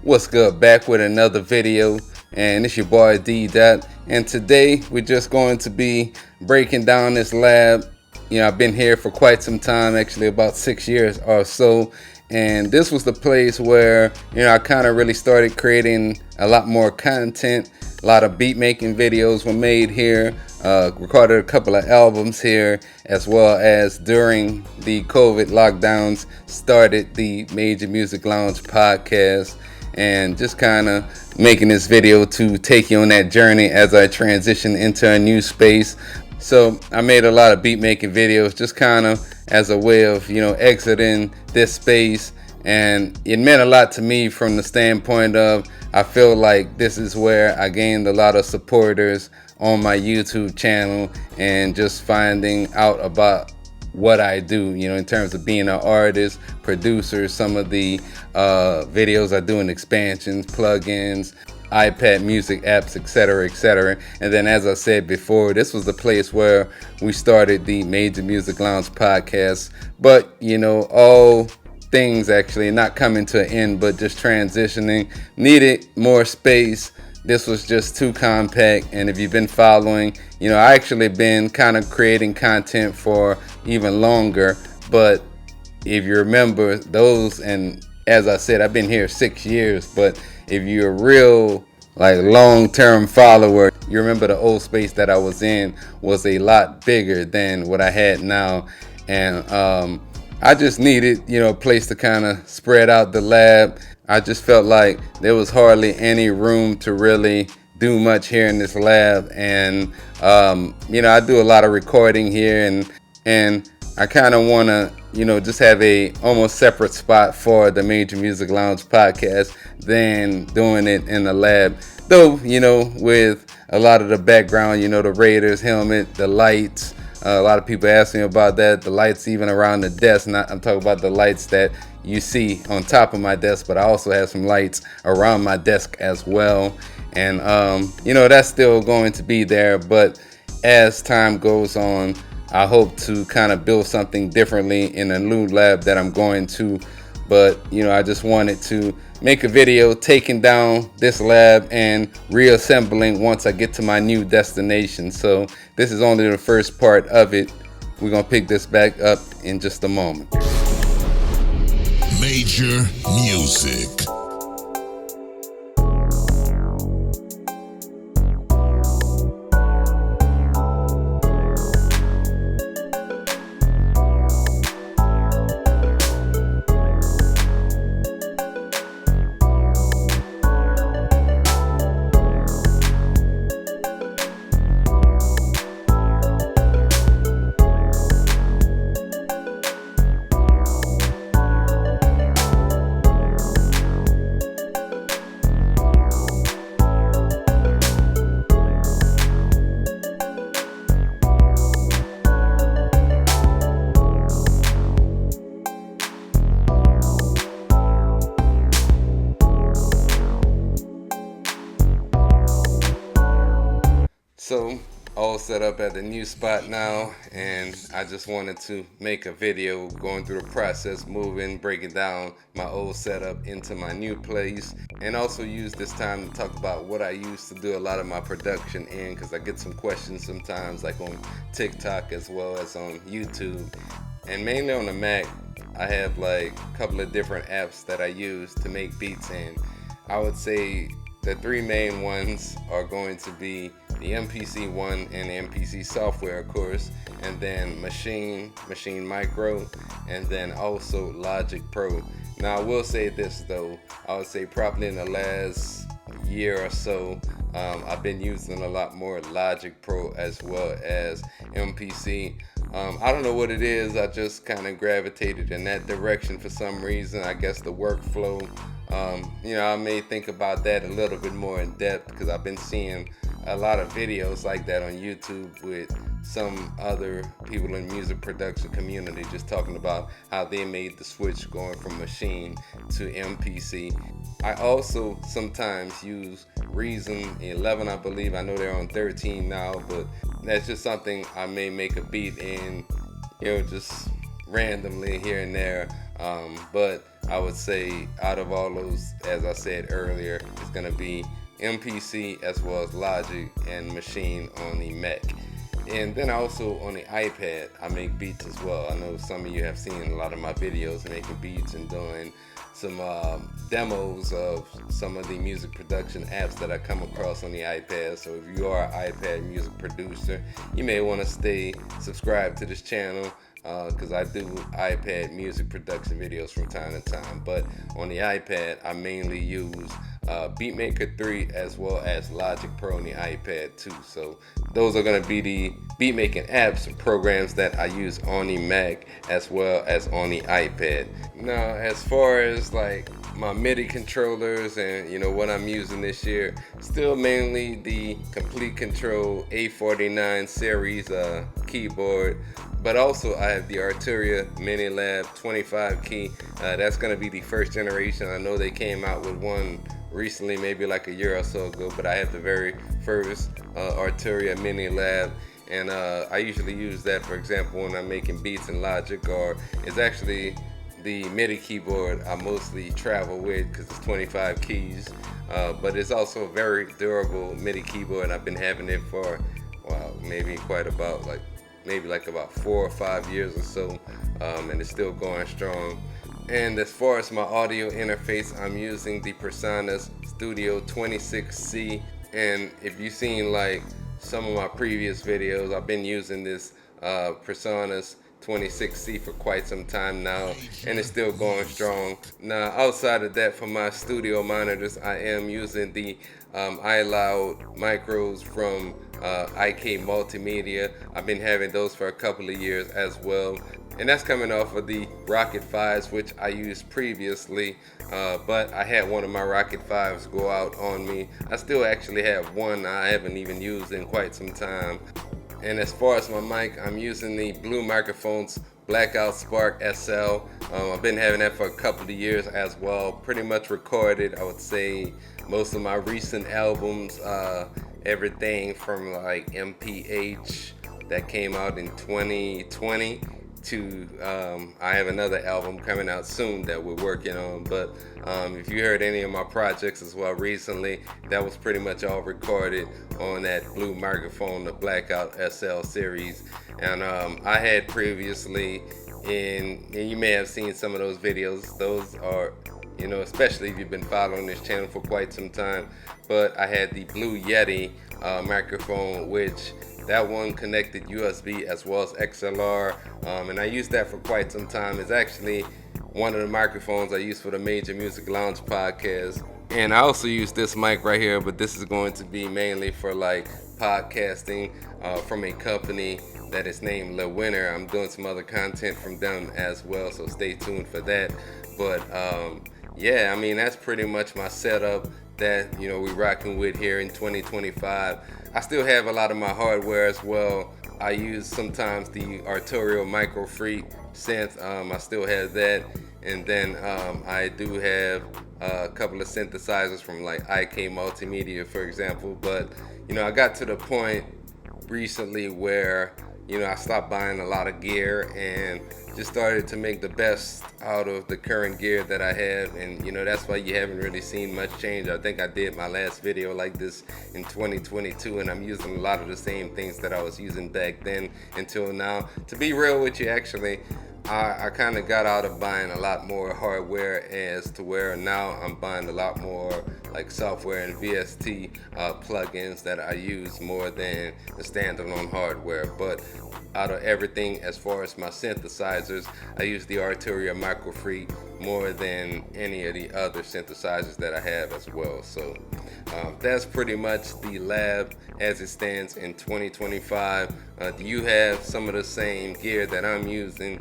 What's good? Back with another video, and it's your boy D Dot. And today we're just going to be breaking down this lab. I've been here for quite some time, actually about 6 years or so. And this was the place where I kind of really started creating a lot more content. A lot of beat making videos were made here. Recorded a couple of albums here, as well as during the COVID lockdowns started the Major Music Lounge podcast, and just kind of making this video to take you on that journey as I transition into a new space. So I made a lot of beat making videos just kind of as a way of exiting this space, and it meant a lot to me from the standpoint of I feel like this is where I gained a lot of supporters on my YouTube channel, and just finding out about what I do, in terms of being an artist, producer, some of the videos I do in expansions, plugins, iPad music apps, etc. And then, as I said before, this was the place where we started the Major Music Lounge podcast. But all things actually not coming to an end, but just transitioning, needed more space. This was just too compact. And if you've been following, I actually been kind of creating content for even longer. But if you remember those, and as I said, I've been here 6 years, but if you're a real long-term follower, you remember the old space that I was in was a lot bigger than what I had now. And I just needed a place to kind of spread out the lab. I just felt like there was hardly any room to really do much here in this lab. And I do a lot of recording here, and I kind of want to just have a almost separate spot for the Major Music Lounge podcast than doing it in the lab. Though with a lot of the background, the Raiders helmet, the lights, a lot of people ask me about that, the lights even around the desk. I'm talking about the lights that you see on top of my desk, but I also have some lights around my desk as well. And that's still going to be there, but as time goes on, I hope to kind of build something differently in a new lab that I'm going to. But I just wanted to make a video taking down this lab and reassembling once I get to my new destination. So this is only the first part of it. We're gonna pick this back up in just a moment. Major Music. So all set up at the new spot now, and I just wanted to make a video going through the process, moving, breaking down my old setup into my new place, and also use this time to talk about what I used to do a lot of my production in, because I get some questions sometimes, like on TikTok as well as on YouTube. And mainly on the Mac, I have a couple of different apps that I use to make beats in. I would say the three main ones are going to be the MPC One and the MPC software, of course, and then Machine Micro, and then also Logic Pro. Now I will say this though, I would say probably in the last year or so, I've been using a lot more Logic Pro as well as MPC. I don't know what it is, I just kind of gravitated in that direction for some reason. I guess the workflow, I may think about that a little bit more in depth, because I've been seeing a lot of videos like that on YouTube with some other people in music production community just talking about how they made the switch going from Machine to MPC. I also sometimes use Reason 11, I believe. I know they're on 13 now, but that's just something I may make a beat in, just randomly here and there. But I would say out of all those, as I said earlier, it's gonna be MPC as well as Logic and Machine on the Mac. And then also on the iPad, I make beats as well. I know some of you have seen a lot of my videos making beats and doing some demos of some of the music production apps that I come across on the iPad. So if you are an iPad music producer, you may want to stay subscribed to this channel, because I do iPad music production videos from time to time. But on the iPad, I mainly use Beatmaker 3 as well as Logic Pro on the iPad too. So those are going to be the beat making apps and programs that I use on the Mac as well as on the iPad. Now, as far as like my MIDI controllers and what I'm using this year, still mainly the Complete Control A49 series keyboard. But also I have the Arturia Minilab 25 key. That's going to be the first generation. I know they came out with one recently, maybe like a year or so ago, but I have the very first Arturia Minilab. And I usually use that, for example, when I'm making beats in Logic, or it's actually the MIDI keyboard I mostly travel with because it's 25 keys. But it's also a very durable MIDI keyboard. I've been having it for, maybe quite about about 4 or 5 years or so, and it's still going strong. And as far as my audio interface, I'm using the PreSonus Studio 26C. And if you've seen like some of my previous videos, I've been using this PreSonus 26C for quite some time now, and it's still going strong. Now, outside of that, for my studio monitors, I am using the iLoud micros from IK Multimedia. I've been having those for a couple of years as well, and that's coming off of the Rokit 5s, which I used previously, but I had one of my Rokit 5s go out on me. I still actually have one I haven't even used in quite some time. And as far as my mic, I'm using the Blue Microphones Blackout Spark SL. I've been having that for a couple of years as well. Pretty much recorded, I would say, most of my recent albums, everything from like MPH that came out in 2020 to I have another album coming out soon that we're working on. But if you heard any of my projects as well recently, that was pretty much all recorded on that Blue Microphone, the Blackout SL series. And I had previously, and you may have seen some of those videos, those are, especially if you've been following this channel for quite some time, but I had the Blue Yeti microphone, which that one connected USB as well as XLR, and I used that for quite some time. It's actually one of the microphones I use for the Major Music Lounge podcast. And I also use this mic right here, but this is going to be mainly for like podcasting from a company that is named Le Winner. I'm doing some other content from them as well, so stay tuned for that. But yeah, I mean, that's pretty much my setup that we're rocking with here in 2025. I still have a lot of my hardware as well. I use sometimes the Arturia Micro Freak synth. I still have that, and then I do have a couple of synthesizers from like IK Multimedia, for example. But I got to the point recently where I stopped buying a lot of gear and just started to make the best out of the current gear that I have. And that's why you haven't really seen much change. I think I did my last video like this in 2022, and I'm using a lot of the same things that I was using back then until now. To be real with you, actually, I kind of got out of buying a lot more hardware, as to where now I'm buying a lot more like software and VST plugins that I use more than the standalone hardware. But out of everything, as far as my synthesizers, I use the Arturia Micro Freak more than any of the other synthesizers that I have as well. So that's pretty much the lab as it stands in 2025. Do you have some of the same gear that I'm using?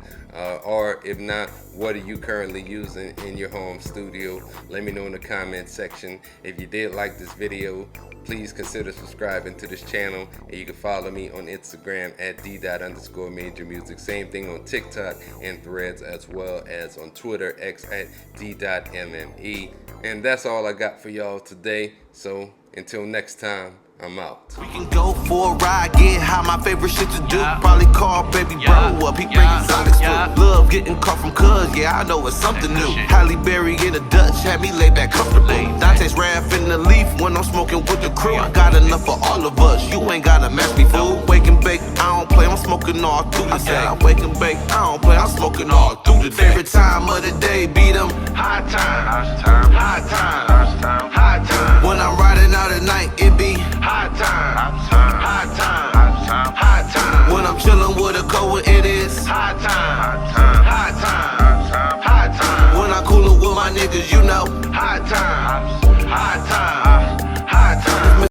Or if not, what are you currently using in your home studio? Let me know in the comment section. If you did like this video, please consider subscribing to this channel, and you can follow me on Instagram at d._majormusic. Same thing on TikTok and Threads, as well as on Twitter, X at d.mme. And that's all I got for y'all today. So until next time, I'm out. We can go for a ride, get high, my favorite shit to do. Probably call baby bro up, he bringing Sonics through. Love getting caught from cuz, yeah, I know it's something new. Halle Berry in the Dutch, had me laid back comfortable. Dante's Raph in the Leaf when I'm smoking with the crew. I got enough for all of us, you ain't gotta match me, fool. Wake and bake, I don't play, I'm smoking all through the day. I wake and bake, I don't play, I'm smoking all through the day. Favorite time of the day, beat them high time, high time, high time. When I'm riding out at night, it be high time, high time, high time. When I'm chillin' with a cold, it is high time, high time, high time. When I coolin' with my niggas, you know, high time, high time.